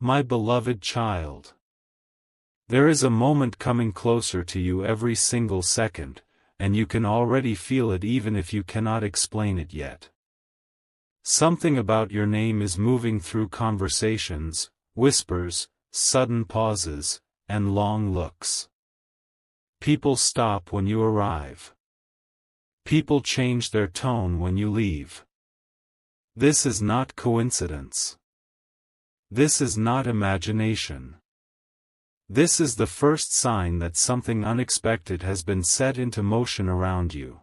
My beloved child. There is a moment coming closer to you every single second, and you can already feel it even if you cannot explain it yet. Something about your name is moving through conversations, whispers, sudden pauses, and long looks. People stop when you arrive. People change their tone when you leave. This is not coincidence. This is not imagination. This is the first sign that something unexpected has been set into motion around you.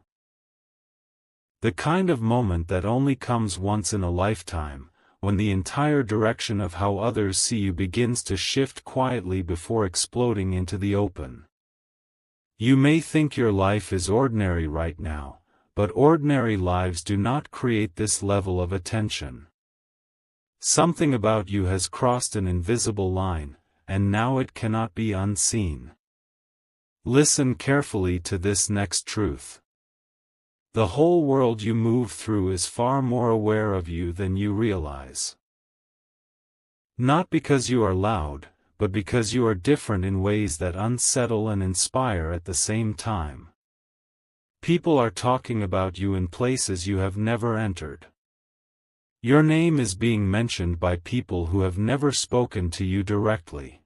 The kind of moment that only comes once in a lifetime, when the entire direction of how others see you begins to shift quietly before exploding into the open. You may think your life is ordinary right now, but ordinary lives do not create this level of attention. Something about you has crossed an invisible line, and now it cannot be unseen. Listen carefully to this next truth. The whole world you move through is far more aware of you than you realize. Not because you are loud, but because you are different in ways that unsettle and inspire at the same time. People are talking about you in places you have never entered. Your name is being mentioned by people who have never spoken to you directly.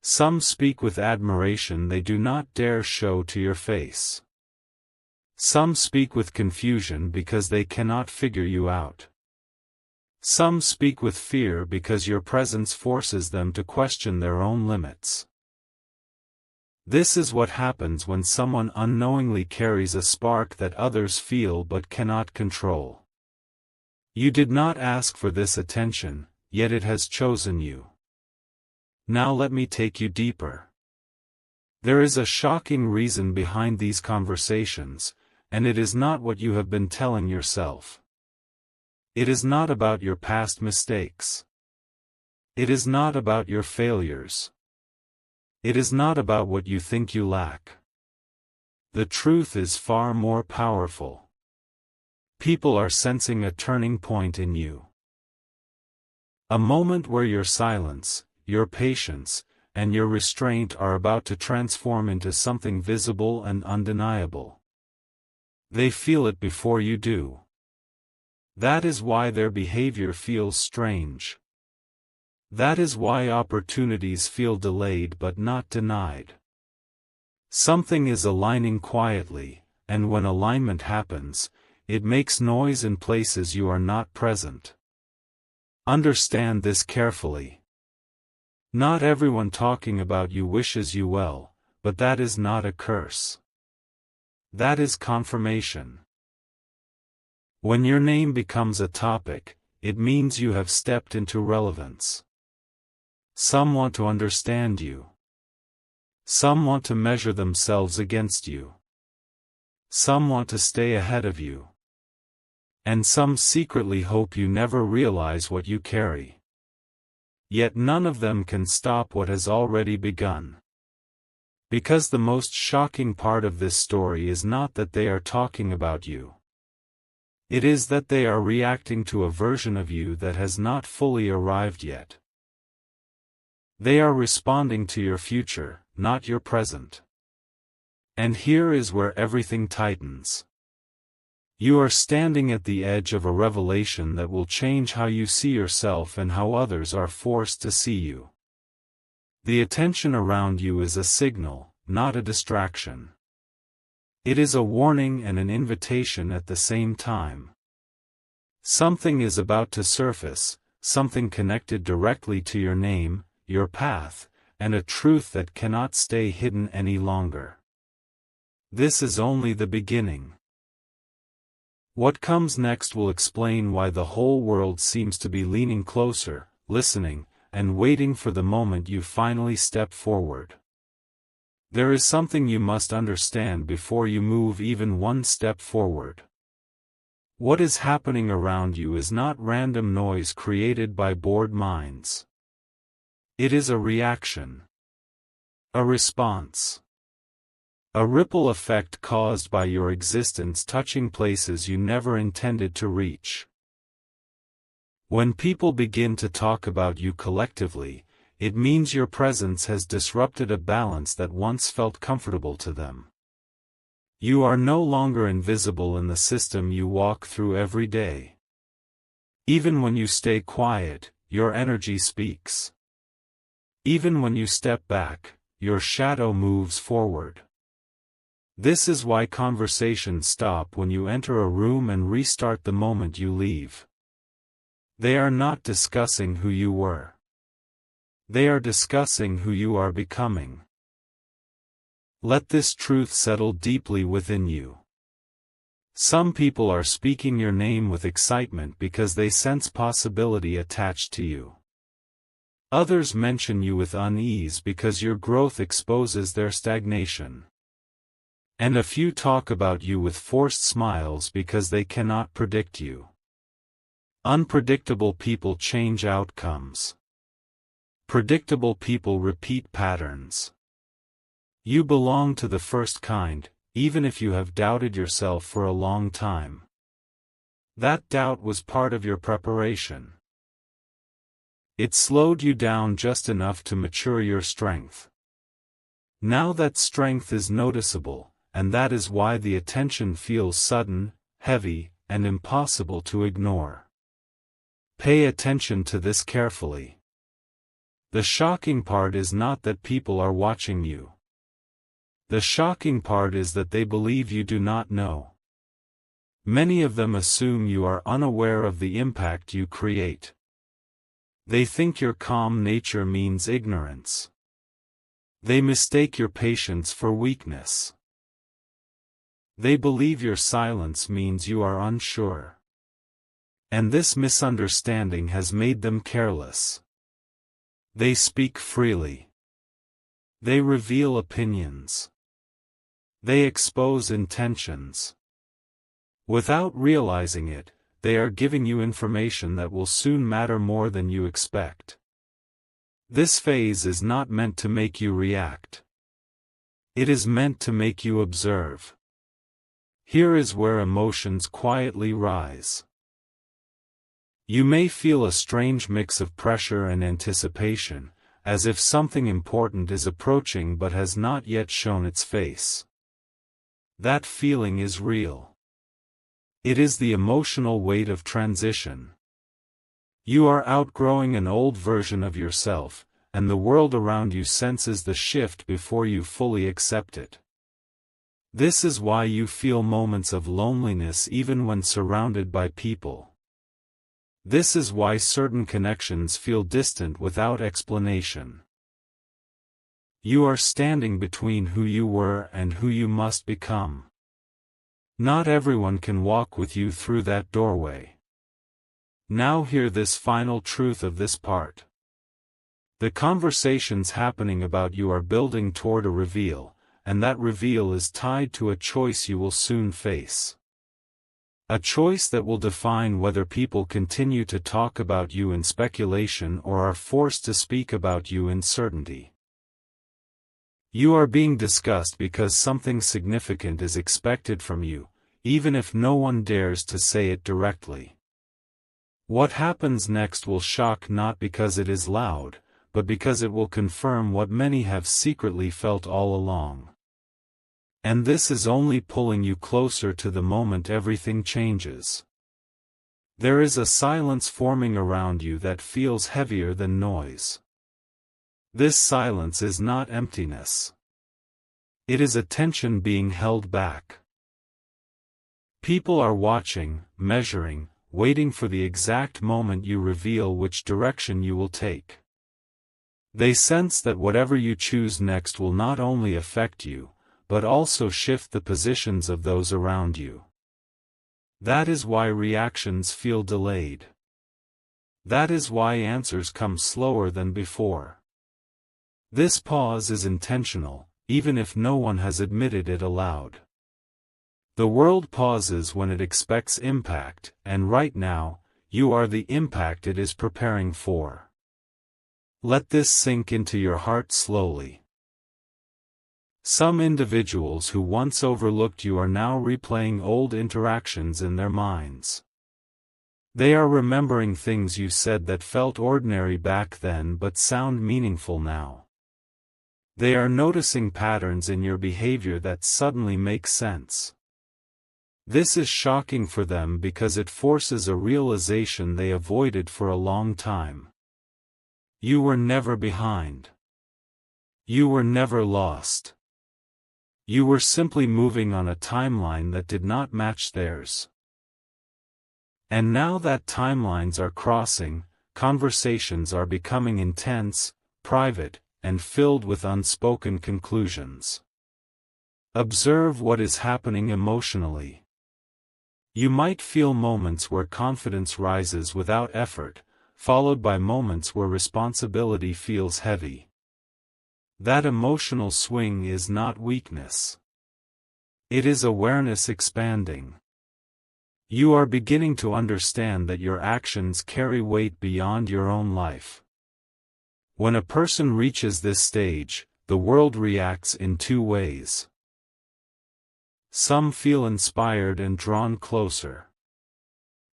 Some speak with admiration they do not dare show to your face. Some speak with confusion because they cannot figure you out. Some speak with fear because your presence forces them to question their own limits. This is what happens when someone unknowingly carries a spark that others feel but cannot control. You did not ask for this attention, yet it has chosen you. Now let me take you deeper. There is a shocking reason behind these conversations, and it is not what you have been telling yourself. It is not about your past mistakes. It is not about your failures. It is not about what you think you lack. The truth is far more powerful. People are sensing a turning point in you. A moment where your silence, your patience, and your restraint are about to transform into something visible and undeniable. They feel it before you do. That is why their behavior feels strange. That is why opportunities feel delayed but not denied. Something is aligning quietly, and when alignment happens, it makes noise in places you are not present. Understand this carefully. Not everyone talking about you wishes you well, but that is not a curse. That is confirmation. When your name becomes a topic, it means you have stepped into relevance. Some want to understand you. Some want to measure themselves against you. Some want to stay ahead of you. And some secretly hope you never realize what you carry. Yet none of them can stop what has already begun. Because the most shocking part of this story is not that they are talking about you. It is that they are reacting to a version of you that has not fully arrived yet. They are responding to your future, not your present. And here is where everything tightens. You are standing at the edge of a revelation that will change how you see yourself and how others are forced to see you. The attention around you is a signal, not a distraction. It is a warning and an invitation at the same time. Something is about to surface, something connected directly to your name, your path, and a truth that cannot stay hidden any longer. This is only the beginning. What comes next will explain why the whole world seems to be leaning closer, listening, and waiting for the moment you finally step forward. There is something you must understand before you move even one step forward. What is happening around you is not random noise created by bored minds. It is a reaction. A response. A ripple effect caused by your existence touching places you never intended to reach. When people begin to talk about you collectively, it means your presence has disrupted a balance that once felt comfortable to them. You are no longer invisible in the system you walk through every day. Even when you stay quiet, your energy speaks. Even when you step back, your shadow moves forward. This is why conversations stop when you enter a room and restart the moment you leave. They are not discussing who you were. They are discussing who you are becoming. Let this truth settle deeply within you. Some people are speaking your name with excitement because they sense possibility attached to you. Others mention you with unease because your growth exposes their stagnation. And a few talk about you with forced smiles because they cannot predict you. Unpredictable people change outcomes. Predictable people repeat patterns. You belong to the first kind, even if you have doubted yourself for a long time. That doubt was part of your preparation. It slowed you down just enough to mature your strength. Now that strength is noticeable, and that is why the attention feels sudden, heavy, and impossible to ignore. Pay attention to this carefully. The shocking part is not that people are watching you. The shocking part is that they believe you do not know. Many of them assume you are unaware of the impact you create. They think your calm nature means ignorance. They mistake your patience for weakness. They believe your silence means you are unsure. And this misunderstanding has made them careless. They speak freely. They reveal opinions. They expose intentions. Without realizing it, they are giving you information that will soon matter more than you expect. This phase is not meant to make you react. It is meant to make you observe. Here is where emotions quietly rise. You may feel a strange mix of pressure and anticipation, as if something important is approaching but has not yet shown its face. That feeling is real. It is the emotional weight of transition. You are outgrowing an old version of yourself, and the world around you senses the shift before you fully accept it. This is why you feel moments of loneliness even when surrounded by people. This is why certain connections feel distant without explanation. You are standing between who you were and who you must become. Not everyone can walk with you through that doorway. Now hear this final truth of this part. The conversations happening about you are building toward a reveal, and that reveal is tied to a choice you will soon face. A choice that will define whether people continue to talk about you in speculation or are forced to speak about you in certainty. You are being discussed because something significant is expected from you, even if no one dares to say it directly. What happens next will shock not because it is loud, but because it will confirm what many have secretly felt all along. And this is only pulling you closer to the moment everything changes. There is a silence forming around you that feels heavier than noise. This silence is not emptiness. It is attention being held back. People are watching, measuring, waiting for the exact moment you reveal which direction you will take. They sense that whatever you choose next will not only affect you, but also shift the positions of those around you. That is why reactions feel delayed. That is why answers come slower than before. This pause is intentional, even if no one has admitted it aloud. The world pauses when it expects impact, and right now, you are the impact it is preparing for. Let this sink into your heart slowly. Some individuals who once overlooked you are now replaying old interactions in their minds. They are remembering things you said that felt ordinary back then but sound meaningful now. They are noticing patterns in your behavior that suddenly make sense. This is shocking for them because it forces a realization they avoided for a long time. You were never behind. You were never lost. You were simply moving on a timeline that did not match theirs. And now that timelines are crossing, conversations are becoming intense, private, and filled with unspoken conclusions. Observe what is happening emotionally. You might feel moments where confidence rises without effort, followed by moments where responsibility feels heavy. That emotional swing is not weakness. It is awareness expanding. You are beginning to understand that your actions carry weight beyond your own life. When a person reaches this stage, the world reacts in two ways. Some feel inspired and drawn closer.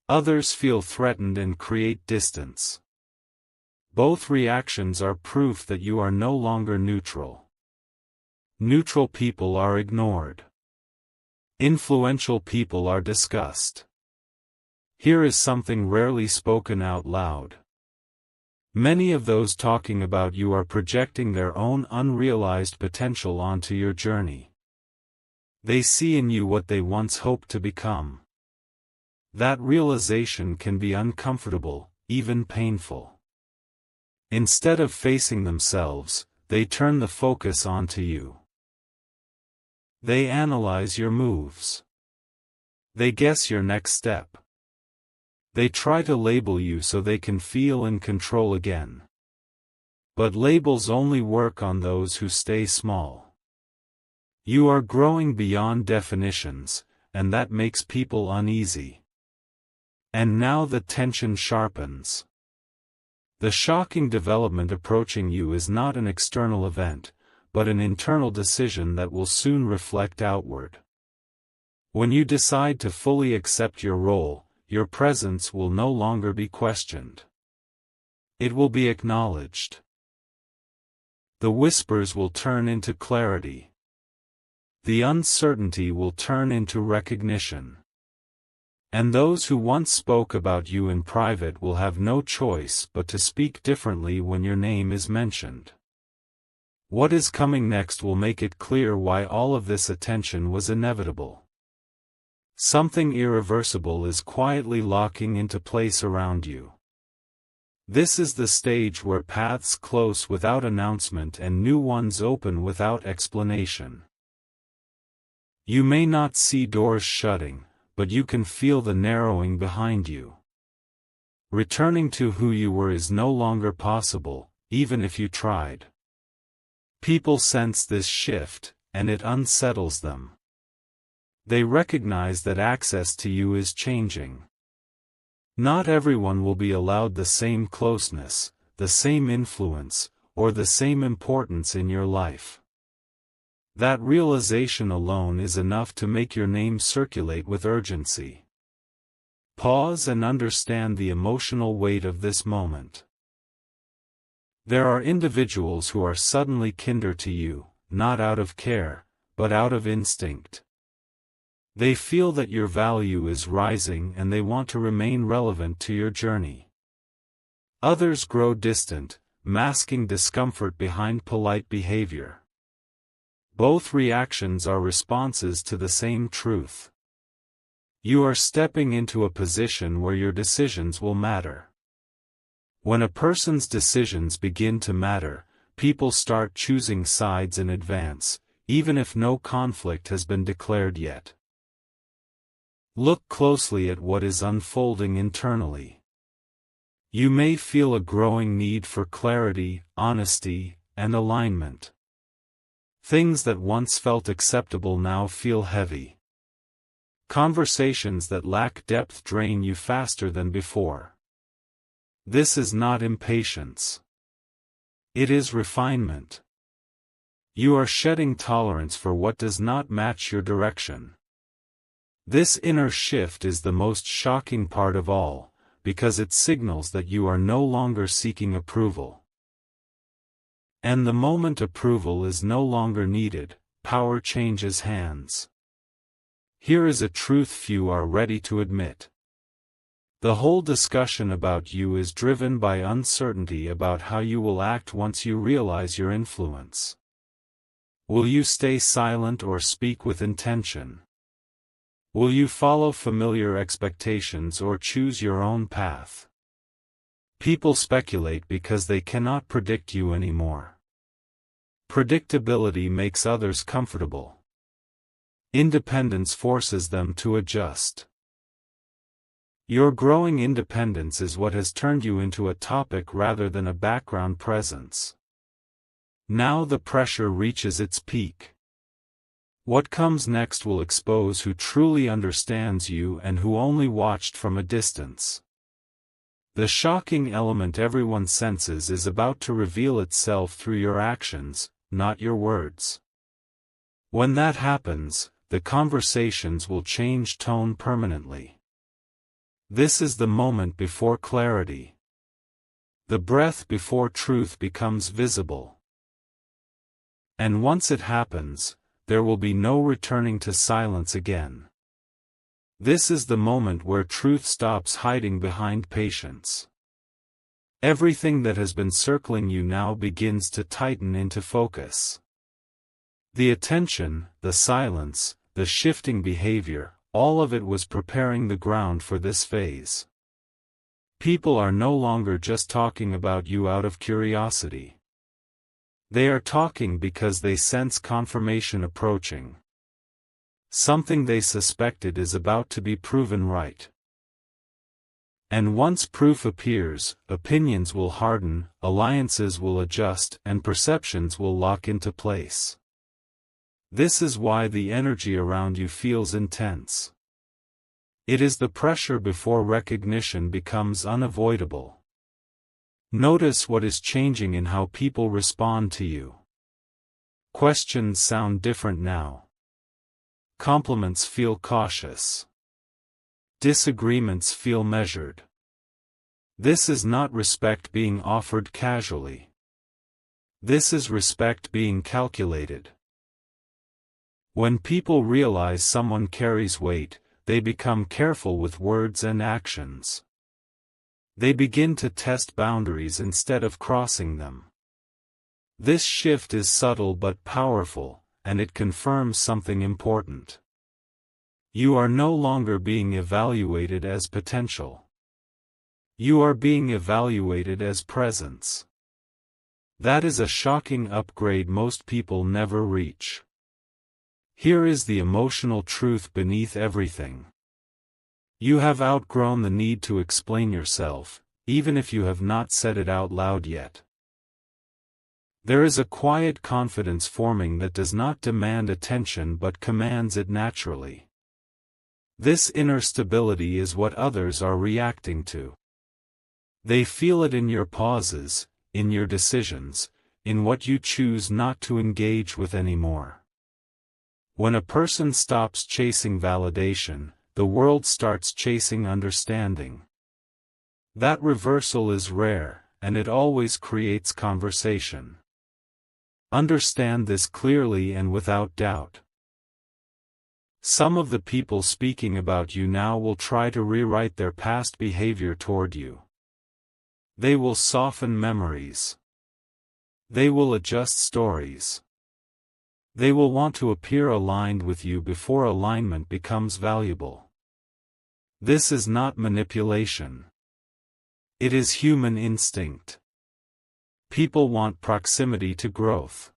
Others feel threatened and create distance. Both reactions are proof that you are no longer neutral. Neutral people are ignored. Influential people are discussed. Here is something rarely spoken out loud. Many of those talking about you are projecting their own unrealized potential onto your journey. They see in you what they once hoped to become. That realization can be uncomfortable, even painful. Instead of facing themselves, they turn the focus onto you. They analyze your moves. They guess your next step. They try to label you so they can feel in control again. But labels only work on those who stay small. You are growing beyond definitions, and that makes people uneasy. And now the tension sharpens. The shocking development approaching you is not an external event, but an internal decision that will soon reflect outward. When you decide to fully accept your role, your presence will no longer be questioned. It will be acknowledged. The whispers will turn into clarity. The uncertainty will turn into recognition. And those who once spoke about you in private will have no choice but to speak differently when your name is mentioned. What is coming next will make it clear why all of this attention was inevitable. Something irreversible is quietly locking into place around you. This is the stage where paths close without announcement and new ones open without explanation. You may not see doors shutting, but you can feel the narrowing behind you. Returning to who you were is no longer possible, even if you tried. People sense this shift, and it unsettles them. They recognize that access to you is changing. Not everyone will be allowed the same closeness, the same influence, or the same importance in your life. That realization alone is enough to make your name circulate with urgency. Pause and understand the emotional weight of this moment. There are individuals who are suddenly kinder to you, not out of care, but out of instinct. They feel that your value is rising and they want to remain relevant to your journey. Others grow distant, masking discomfort behind polite behavior. Both reactions are responses to the same truth. You are stepping into a position where your decisions will matter. When a person's decisions begin to matter, people start choosing sides in advance, even if no conflict has been declared yet. Look closely at what is unfolding internally. You may feel a growing need for clarity, honesty, and alignment. Things that once felt acceptable now feel heavy. Conversations that lack depth drain you faster than before. This is not impatience. It is refinement. You are shedding tolerance for what does not match your direction. This inner shift is the most shocking part of all, because it signals that you are no longer seeking approval. And the moment approval is no longer needed, power changes hands. Here is a truth few are ready to admit. The whole discussion about you is driven by uncertainty about how you will act once you realize your influence. Will you stay silent or speak with intention? Will you follow familiar expectations or choose your own path? People speculate because they cannot predict you anymore. Predictability makes others comfortable. Independence forces them to adjust. Your growing independence is what has turned you into a topic rather than a background presence. Now the pressure reaches its peak. What comes next will expose who truly understands you and who only watched from a distance. The shocking element everyone senses is about to reveal itself through your actions, not your words. When that happens, the conversations will change tone permanently. This is the moment before clarity. The breath before truth becomes visible. And once it happens, there will be no returning to silence again. This is the moment where truth stops hiding behind patience. Everything that has been circling you now begins to tighten into focus. The attention, the silence, the shifting behavior, all of it was preparing the ground for this phase. People are no longer just talking about you out of curiosity. They are talking because they sense confirmation approaching. Something they suspected is about to be proven right. And once proof appears, opinions will harden, alliances will adjust, and perceptions will lock into place. This is why the energy around you feels intense. It is the pressure before recognition becomes unavoidable. Notice what is changing in how people respond to you. Questions sound different now. Compliments feel cautious. Disagreements feel measured. This is not respect being offered casually. This is respect being calculated. When people realize someone carries weight, they become careful with words and actions. They begin to test boundaries instead of crossing them. This shift is subtle but powerful, and it confirms something important. You are no longer being evaluated as potential. You are being evaluated as presence. That is a shocking upgrade most people never reach. Here is the emotional truth beneath everything. You have outgrown the need to explain yourself, even if you have not said it out loud yet. There is a quiet confidence forming that does not demand attention but commands it naturally. This inner stability is what others are reacting to. They feel it in your pauses, in your decisions, in what you choose not to engage with anymore. When a person stops chasing validation, the world starts chasing understanding. That reversal is rare, and it always creates conversation. Understand this clearly and without doubt. Some of the people speaking about you now will try to rewrite their past behavior toward you. They will soften memories. They will adjust stories. They will want to appear aligned with you before alignment becomes valuable. This is not manipulation. It is human instinct. People want proximity to growth.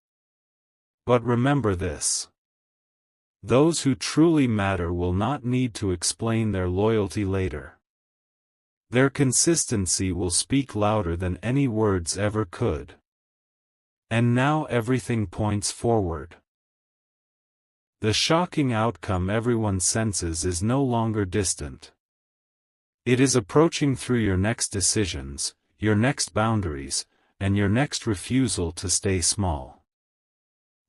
But remember this. Those who truly matter will not need to explain their loyalty later. Their consistency will speak louder than any words ever could. And now everything points forward. The shocking outcome everyone senses is no longer distant. It is approaching through your next decisions, your next boundaries, and your next refusal to stay small.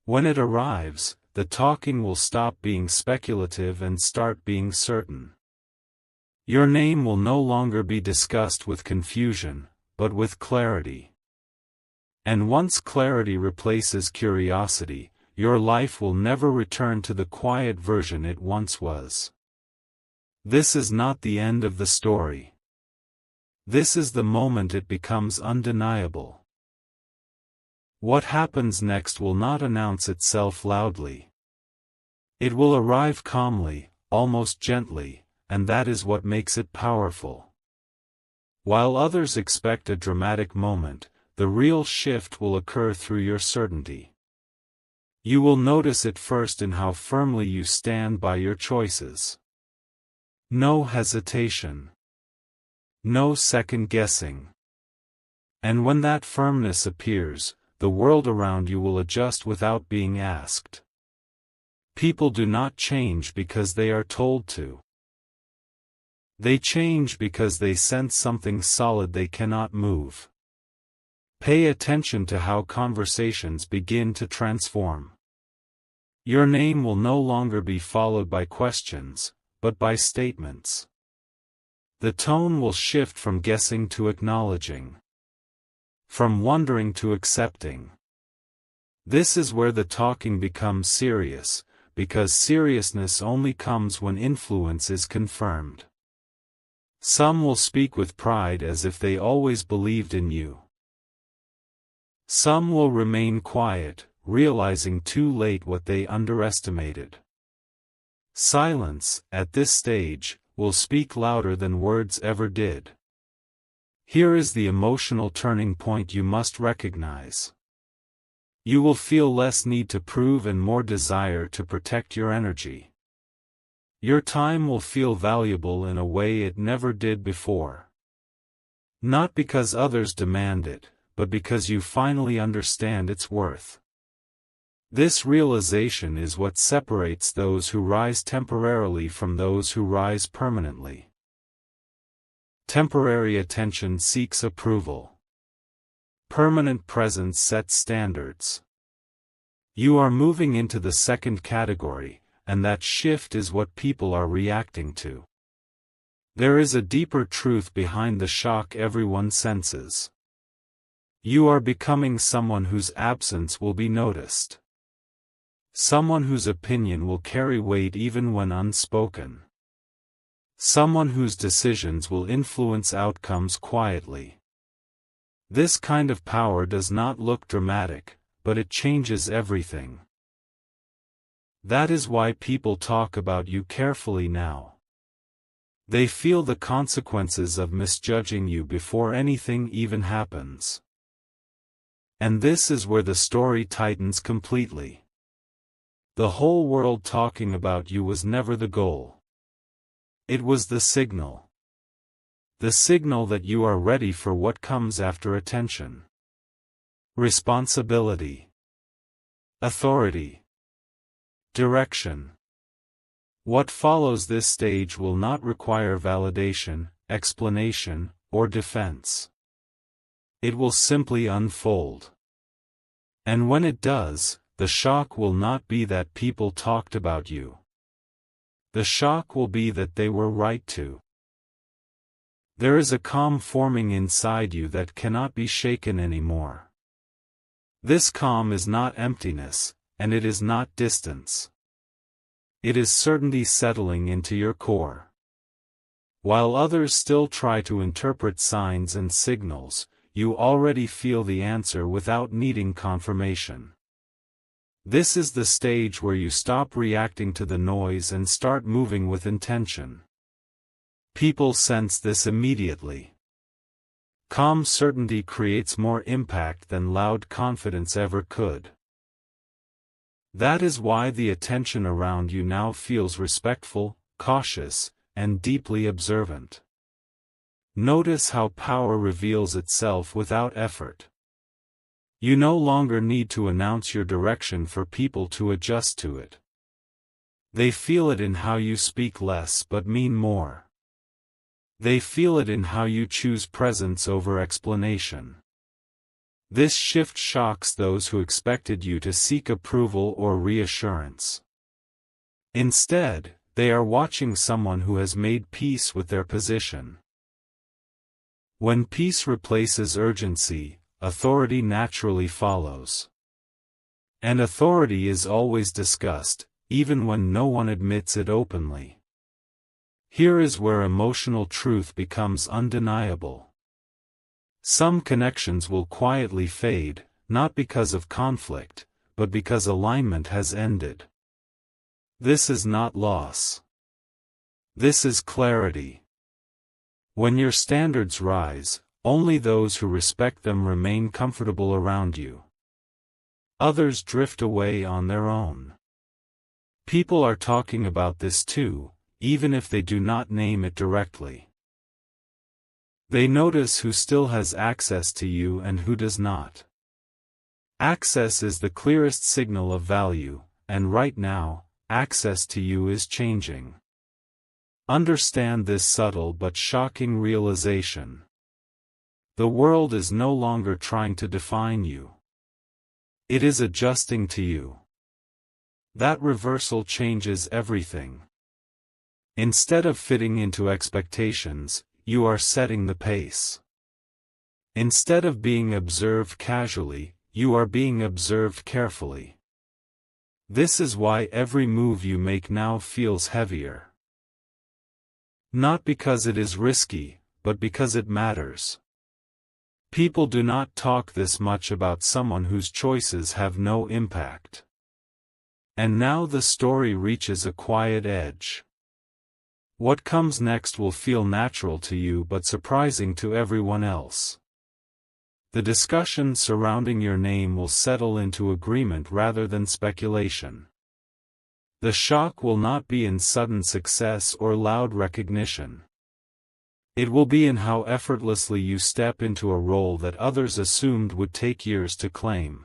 When it arrives, the talking will stop being speculative and start being certain. Your name will no longer be discussed with confusion, but with clarity. And once clarity replaces curiosity, your life will never return to the quiet version it once was. This is not the end of the story. This is the moment it becomes undeniable. What happens next will not announce itself loudly. It will arrive calmly, almost gently, and that is what makes it powerful. While others expect a dramatic moment, the real shift will occur through your certainty. You will notice it first in how firmly you stand by your choices. No hesitation. No second guessing. And when that firmness appears, the world around you will adjust without being asked. People do not change because they are told to. They change because they sense something solid they cannot move. Pay attention to how conversations begin to transform. Your name will no longer be followed by questions, but by statements. The tone will shift from guessing to acknowledging. From wondering to accepting. This is where the talking becomes serious, because seriousness only comes when influence is confirmed. Some will speak with pride as if they always believed in you. Some will remain quiet, realizing too late what they underestimated. Silence, at this stage, will speak louder than words ever did. Here is the emotional turning point you must recognize. You will feel less need to prove and more desire to protect your energy. Your time will feel valuable in a way it never did before. Not because others demand it, but because you finally understand its worth. This realization is what separates those who rise temporarily from those who rise permanently. Temporary attention seeks approval. Permanent presence sets standards. You are moving into the second category, and that shift is what people are reacting to. There is a deeper truth behind the shock everyone senses. You are becoming someone whose absence will be noticed. Someone whose opinion will carry weight even when unspoken. Someone whose decisions will influence outcomes quietly. This kind of power does not look dramatic, but it changes everything. That is why people talk about you carefully now. They feel the consequences of misjudging you before anything even happens. And this is where the story tightens completely. The whole world talking about you was never the goal. It was the signal. The signal that you are ready for what comes after attention. Responsibility. Authority. Direction. What follows this stage will not require validation, explanation, or defense. It will simply unfold. And when it does, the shock will not be that people talked about you. The shock will be that they were right to. There is a calm forming inside you that cannot be shaken anymore. This calm is not emptiness, and it is not distance. It is certainty settling into your core. While others still try to interpret signs and signals, you already feel the answer without needing confirmation. This is the stage where you stop reacting to the noise and start moving with intention. People sense this immediately. Calm certainty creates more impact than loud confidence ever could. That is why the attention around you now feels respectful, cautious, and deeply observant. Notice how power reveals itself without effort. You no longer need to announce your direction for people to adjust to it. They feel it in how you speak less but mean more. They feel it in how you choose presence over explanation. This shift shocks those who expected you to seek approval or reassurance. Instead, They are watching someone who has made peace with their position. When peace replaces urgency, authority naturally follows. And authority is always discussed, even when no one admits it openly. Here is where emotional truth becomes undeniable. Some connections will quietly fade, not because of conflict, but because alignment has ended. This is not loss. This is clarity. When your standards rise, only those who respect them remain comfortable around you. Others drift away on their own. People are talking about this too, even if they do not name it directly. They notice who still has access to you and who does not. Access is the clearest signal of value, and right now, access to you is changing. Understand this subtle but shocking realization. The world is no longer trying to define you. It is adjusting to you. That reversal changes everything. Instead of fitting into expectations, you are setting the pace. Instead of being observed casually, you are being observed carefully. This is why every move you make now feels heavier. Not because it is risky, but because it matters. People do not talk this much about someone whose choices have no impact. And now the story reaches a quiet edge. What comes next will feel natural to you but surprising to everyone else. The discussion surrounding your name will settle into agreement rather than speculation. The shock will not be in sudden success or loud recognition. It will be in how effortlessly you step into a role that others assumed would take years to claim.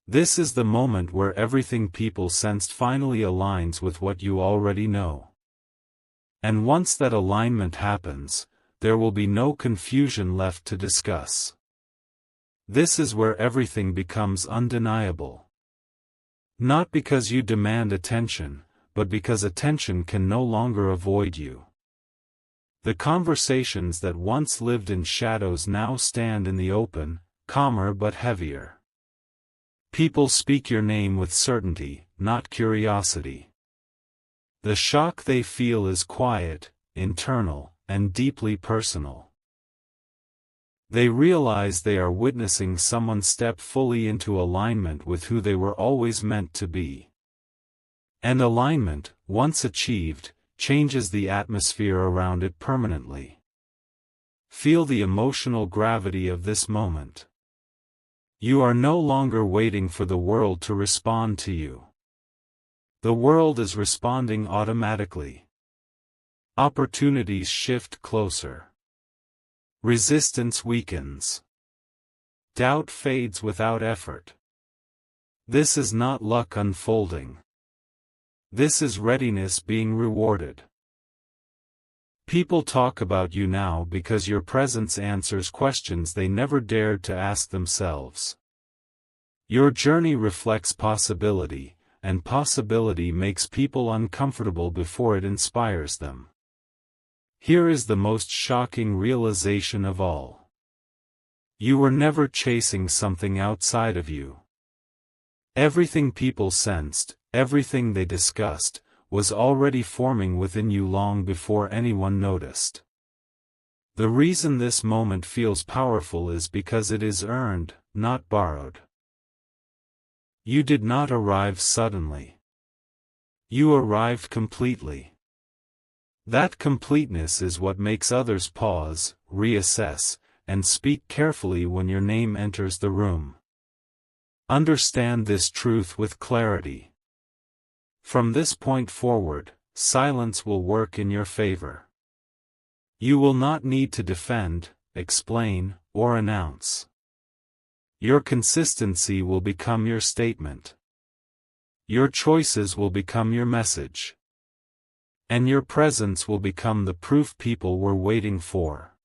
This is the moment where everything people sensed finally aligns with what you already know. And once that alignment happens, there will be no confusion left to discuss. This is where everything becomes undeniable. Not because you demand attention, but because attention can no longer avoid you. The conversations that once lived in shadows now stand in the open, calmer but heavier. People speak your name with certainty, not curiosity. The shock they feel is quiet, internal, and deeply personal. They realize they are witnessing someone step fully into alignment with who they were always meant to be. And alignment, once achieved, changes the atmosphere around it permanently. Feel the emotional gravity of this moment. You are no longer waiting for the world to respond to you. The world is responding automatically. Opportunities shift closer. Resistance weakens. Doubt fades without effort. This is not luck unfolding. This is readiness being rewarded. People talk about you now because your presence answers questions they never dared to ask themselves. Your journey reflects possibility, and possibility makes people uncomfortable before it inspires them. Here is the most shocking realization of all. You were never chasing something outside of you. Everything people sensed, everything they discussed, was already forming within you long before anyone noticed. The reason this moment feels powerful is because it is earned, not borrowed. You did not arrive suddenly. You arrived completely. That completeness is what makes others pause, reassess, and speak carefully when your name enters the room. Understand this truth with clarity. From this point forward, silence will work in your favor. You will not need to defend, explain, or announce. Your consistency will become your statement. Your choices will become your message. And your presence will become the proof people were waiting for.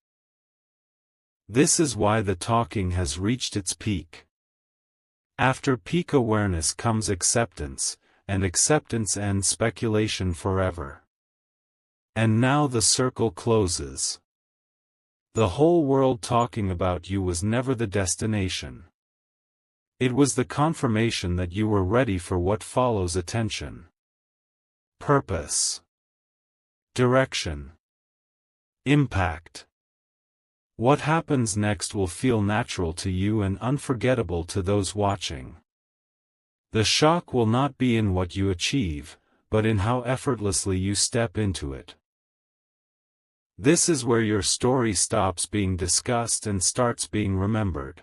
This is why the talking has reached its peak. After peak awareness comes acceptance, and acceptance ends speculation forever. And now the circle closes. The whole world talking about you was never the destination. It was the confirmation that you were ready for what follows: attention, purpose, direction, impact. What happens next will feel natural to you and unforgettable to those watching. The shock will not be in what you achieve, but in how effortlessly you step into it. This is where your story stops being discussed and starts being remembered.